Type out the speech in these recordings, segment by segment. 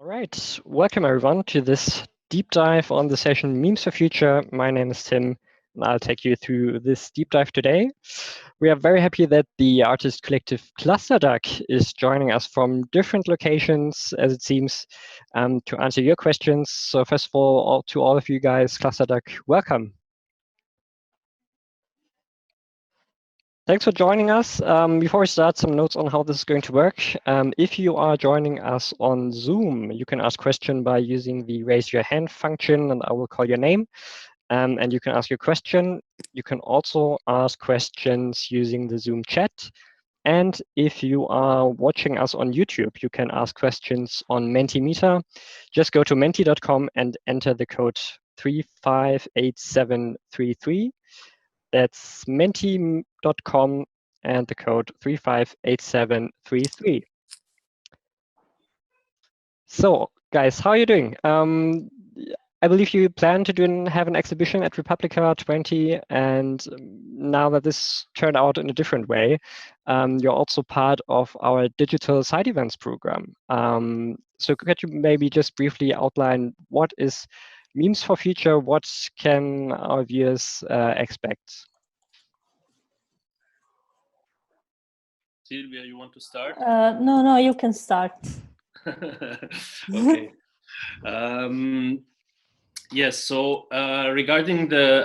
right, welcome everyone to this deep dive on the session Memes for Future. My name is Tim, and I'll take you through this deep dive today. We are very happy that the artist collective Clusterduck is joining us from different locations, as it seems, to answer your questions. So first of all, to all of you guys, Clusterduck, welcome. Thanks for joining us. Before we start, some notes on how this is going to work. If you are joining us on Zoom, you can ask question by using the raise your hand function, and I will call your name. And you can ask your question. You can also ask questions using the Zoom chat. And if you are watching us on YouTube, you can ask questions on Mentimeter. Just go to menti.com and enter the code 358733. That's menti.com and the code 358733. So, guys, how are you doing? I believe you plan to have an exhibition at Republica 20, and now that this turned out in a different way, you're also part of our digital side events program. So could you maybe just briefly outline what is Memes for Future? What can our viewers expect? Silvia, you want to start? No, you can start. Okay. Yes, so regarding the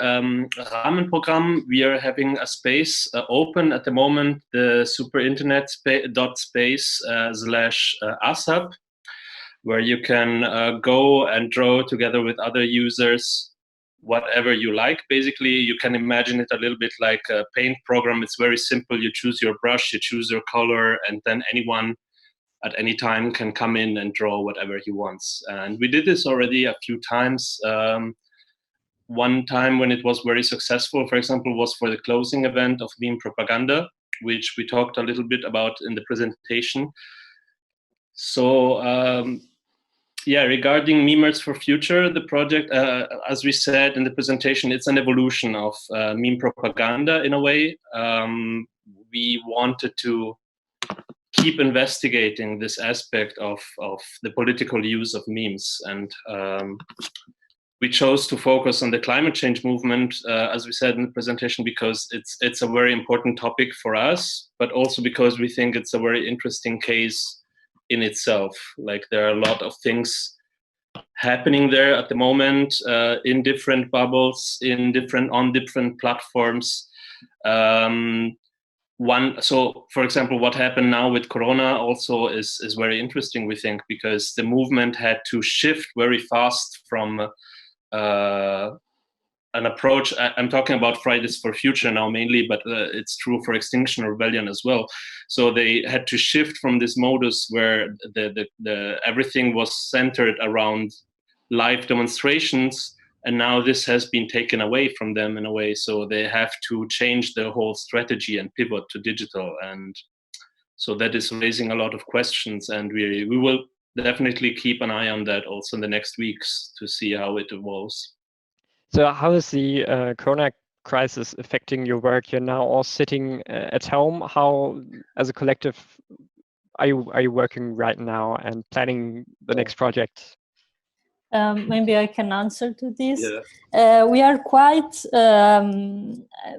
Rahmenprogramm, we are having a space open at the moment, the superinternet.space/ASAP, where you can go and draw together with other users whatever you like. Basically, you can imagine it a little bit like a paint program. It's very simple. You choose your brush, you choose your color, and then anyone at any time can come in and draw whatever he wants. And we did this already a few times. One time when it was very successful, for example, was for the closing event of Meme Propaganda, which we talked a little bit about in the presentation. So yeah, regarding MemersForFuture, the project, as we said in the presentation, it's an evolution of meme propaganda in a way. We wanted to keep investigating this aspect of the political use of memes, and we chose to focus on the climate change movement, as we said in the presentation, because it's a very important topic for us, but also because we think it's a very interesting case in itself. Like, there are a lot of things happening there at the moment, in different bubbles, on different platforms. So for example, what happened now with Corona also is very interesting, we think, because the movement had to shift very fast from an approach. I'm talking about Fridays for Future now mainly, but it's true for Extinction Rebellion as well. So they had to shift from this modus where everything was centered around live demonstrations, and now this has been taken away from them in a way. So they have to change their whole strategy and pivot to digital, and so that is raising a lot of questions, and we will definitely keep an eye on that also in the next weeks to see how it evolves. So how is the Corona crisis affecting your work? You're now all sitting at home. How, as a collective, are you working right now and planning the next project? Maybe I can answer to this. Yeah. We are quite,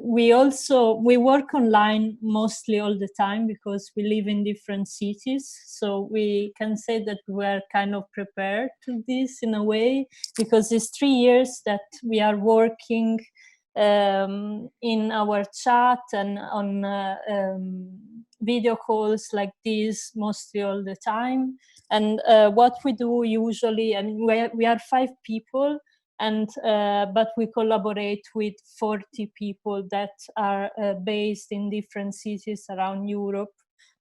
we work online mostly all the time because we live in different cities. So we can say that we're kind of prepared to this in a way, because it's 3 years that we are working in our chat and on video calls like this mostly all the time. And what we do usually, I mean, we are 5 people, and but we collaborate with 40 people that are based in different cities around Europe.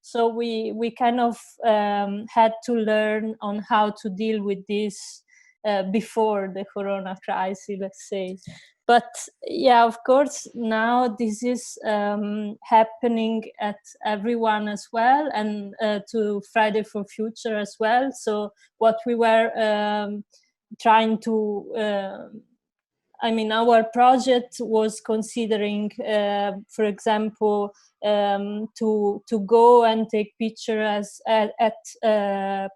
So we kind of had to learn on how to deal with this before the Corona crisis, let's say. But yeah, of course, now this is happening at everyone as well, and to Friday for Future as well. So what we were trying to, I mean, our project was considering, for example, to go and take pictures at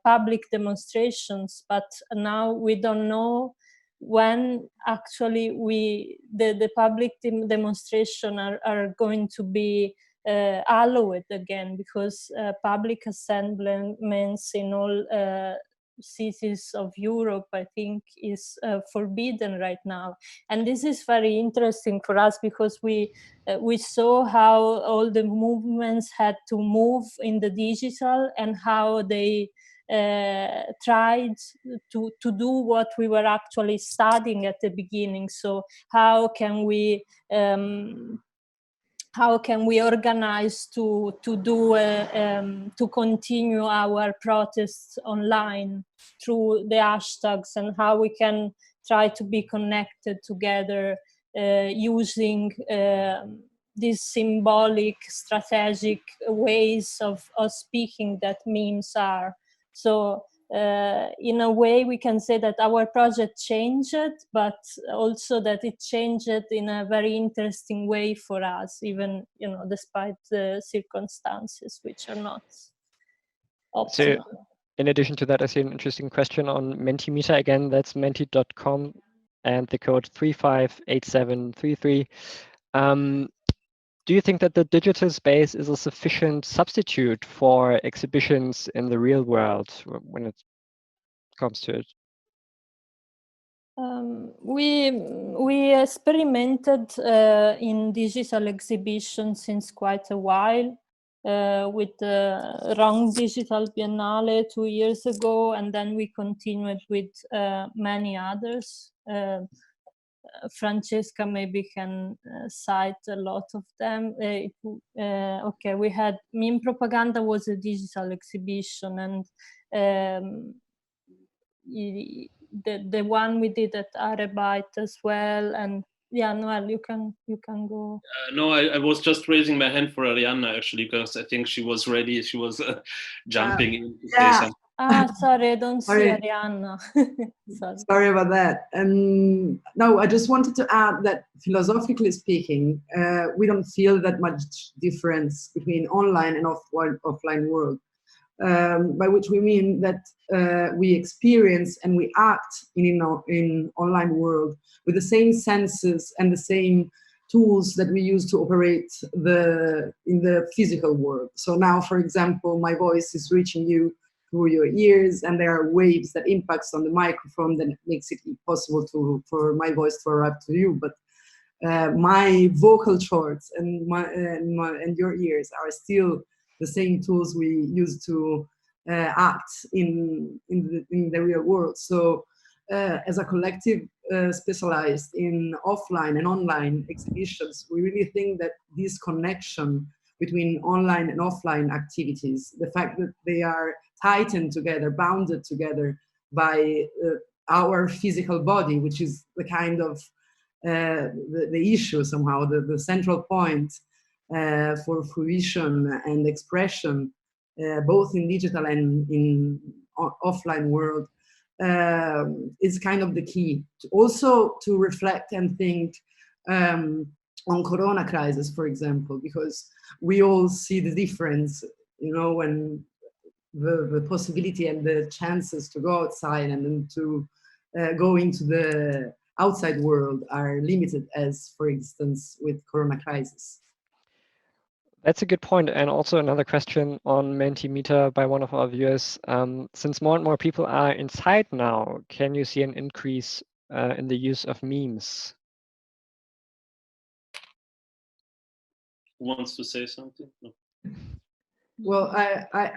public demonstrations, but now we don't know when actually the public demonstration are going to be allowed again, because public assemblements in all cities of Europe, I think, is forbidden right now. And this is very interesting for us, because we saw how all the movements had to move in the digital, and how they tried to do what we were actually studying at the beginning. So how can we organize to continue our protests online through the hashtags, and how we can try to be connected together using these symbolic, strategic ways of speaking that memes are. So in a way, we can say that our project changed, but also that it changed in a very interesting way for us, even, you know, despite the circumstances which are not optimal. So, in addition to that, I see an interesting question on Mentimeter. Again, that's menti.com and the code 358733. Do you think that the digital space is a sufficient substitute for exhibitions in the real world when it comes to it? We experimented in digital exhibitions since quite a while, with the Wrong Digital Biennale 2 years ago, and then we continued with many others. Francesca maybe can cite a lot of them. Okay, we had Meme Propaganda was a digital exhibition, and the one we did at Arebyte as well. And yeah, Noel, you can go. No, I was just raising my hand for Arianna, actually, because I think she was ready. She was jumping in to say something. Sorry, I don't see Arianna. Sorry about that. No, I just wanted to add that philosophically speaking, we don't feel that much difference between online and offline world, by which we mean that we experience and we act in online world with the same senses and the same tools that we use to operate in the physical world. So now, for example, my voice is reaching you through your ears, and there are waves that impacts on the microphone that makes it possible for my voice to arrive to you. But my vocal cords and your ears are still the same tools we use to act in the real world. So as a collective specialized in offline and online exhibitions, we really think that this connection between online and offline activities, the fact that they are tightened together, bounded together by our physical body, which is the kind of the issue somehow, the central point for fruition and expression, both in digital and in offline world, is kind of the key. Also to reflect and think on Corona crisis, for example, because we all see the difference, you know, when the possibility and the chances to go outside and then to go into the outside world are limited, as for instance with Corona crisis. That's a good point. And also another question on Mentimeter by one of our viewers. Since more and more people are inside now, can you see an increase in the use of memes? Who wants to say something? No. Well, I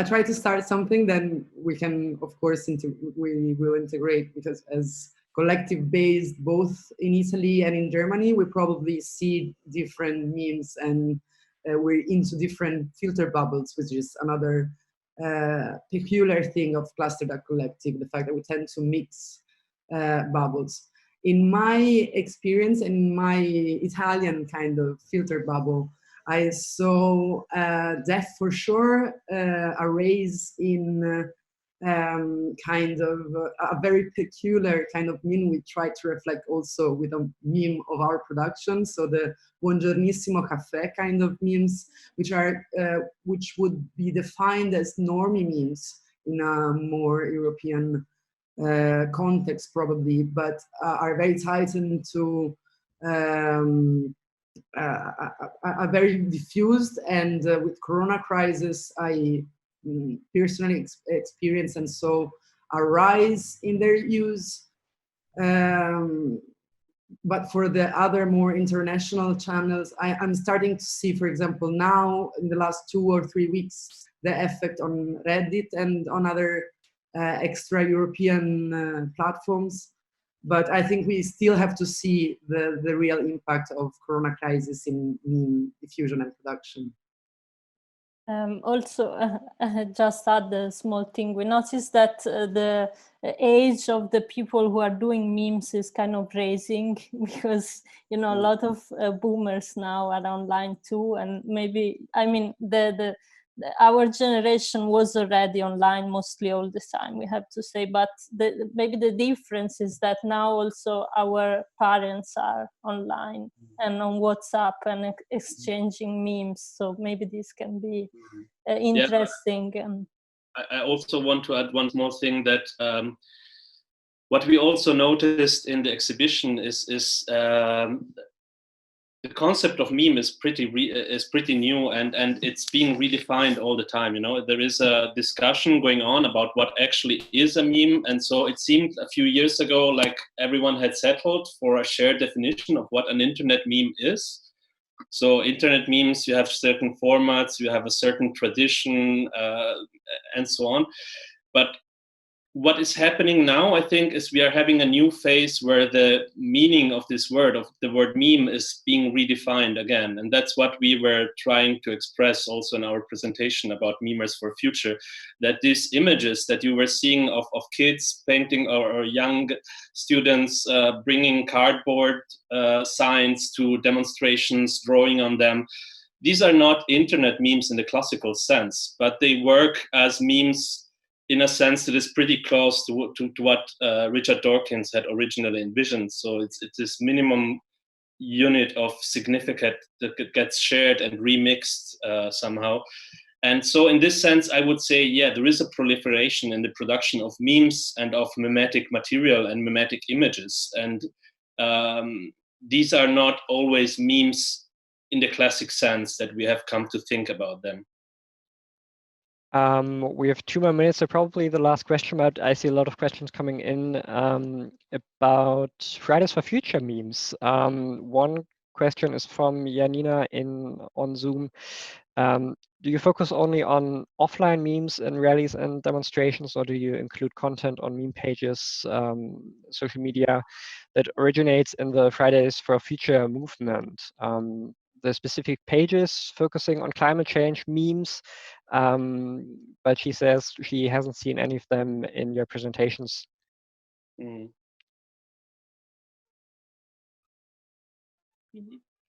try to start something, then we can, of course, we will integrate, because as collective based both in Italy and in Germany, we probably see different memes, and we're into different filter bubbles, which is another peculiar thing of Clusterduck Collective, the fact that we tend to mix bubbles. In my experience, in my Italian kind of filter bubble, I saw for sure a raise in kind of a very peculiar kind of meme we try to reflect also with a meme of our production. So the Buongiornissimo Caffè kind of memes, which would be defined as normie memes in a more European context probably, but are very tied into a very diffused, and with Corona crisis, I personally experienced and saw a rise in their use. But for the other more international channels, I'm starting to see, for example, now in the last 2 or 3 weeks, the effect on Reddit and on other extra European platforms. But I think we still have to see the real impact of Corona crisis in meme diffusion and production. Also, just add a small thing. We noticed that the age of the people who are doing memes is kind of raising, because a lot of boomers now are online too, and maybe our generation was already online mostly all the time, we have to say, but maybe the difference is that now also our parents are online and on WhatsApp and exchanging memes, so maybe this can be interesting. And I also want to add one more thing, that what we also noticed in the exhibition is the concept of meme is pretty new, and it's being redefined all the time. There is a discussion going on about what actually is a meme, and so it seemed a few years ago like everyone had settled for a shared definition of what an internet meme is. So internet memes, you have certain formats, you have a certain tradition, and so on. But what is happening now, I think, is we are having a new phase where the meaning of this word, of the word meme, is being redefined again. And that's what we were trying to express also in our presentation about MemersForFuture, that these images that you were seeing of kids painting, or young students bringing cardboard signs to demonstrations, drawing on them, these are not internet memes in the classical sense, but they work as memes in a sense that is pretty close to what Richard Dawkins had originally envisioned. So it's this minimum unit of significance that gets shared and remixed somehow. And so in this sense, I would say, yeah, there is a proliferation in the production of memes and of memetic material and memetic images. And these are not always memes in the classic sense that we have come to think about them. We have 2 more minutes, so probably the last question, but I see a lot of questions coming in about Fridays for Future memes. One question is from Janina on Zoom. Do you focus only on offline memes and rallies and demonstrations, or do you include content on meme pages, social media that originates in the Fridays for Future movement? The specific pages focusing on climate change memes, but she says she hasn't seen any of them in your presentations.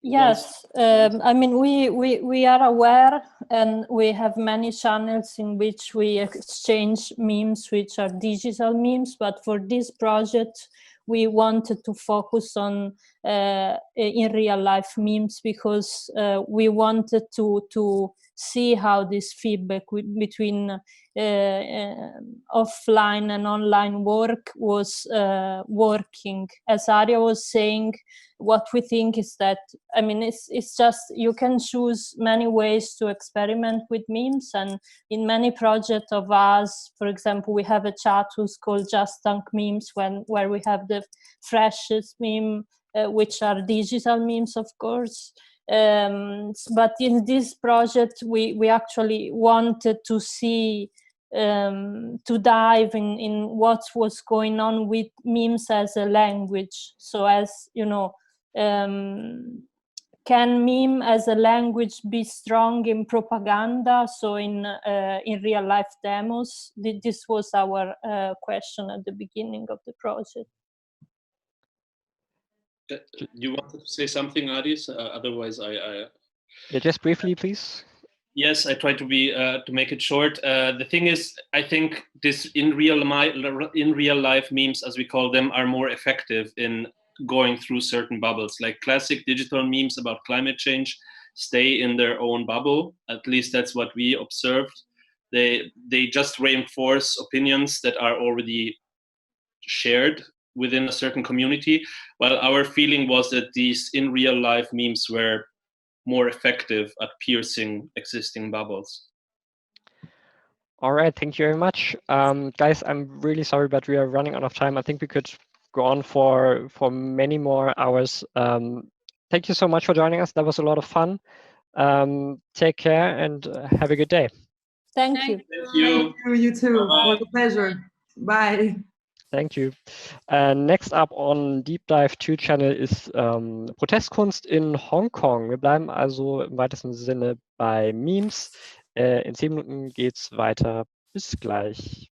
Yes, I mean, we are aware, and we have many channels in which we exchange memes, which are digital memes, but for this project, we wanted to focus on in real life memes, because we wanted to see how this feedback between offline and online work was working. As Arya was saying, what we think is that, I mean, it's just, you can choose many ways to experiment with memes, and in many projects of us, for example, we have a chat who's called Just Dunk Memes, where we have the freshest meme, which are digital memes, of course. But in this project, we actually wanted to see, to dive in what was going on with memes as a language. So, as you know, can meme as a language be strong in propaganda? So in real life demos, this was our question at the beginning of the project. You wanted to say something, Adis? Otherwise, Yeah, just briefly, please. Yes, I try to be to make it short. The thing is, I think this in real life memes, as we call them, are more effective in going through certain bubbles. Like classic digital memes about climate change stay in their own bubble. At least that's what we observed. They just reinforce opinions that are already shared within a certain community. While our feeling was that these in real life memes were more effective at piercing existing bubbles. All right, thank you very much. Guys, I'm really sorry, but we are running out of time. I think we could go on for many more hours. Thank you so much for joining us. That was a lot of fun. Take care and have a good day. Thank you. Thank you. You too. Bye-bye. It was a pleasure. Bye. Thank you. Next up on Deep Dive 2 Channel ist Protestkunst in Hongkong. Wir bleiben also im weitesten Sinne bei Memes. In 10 Minuten geht's weiter. Bis gleich.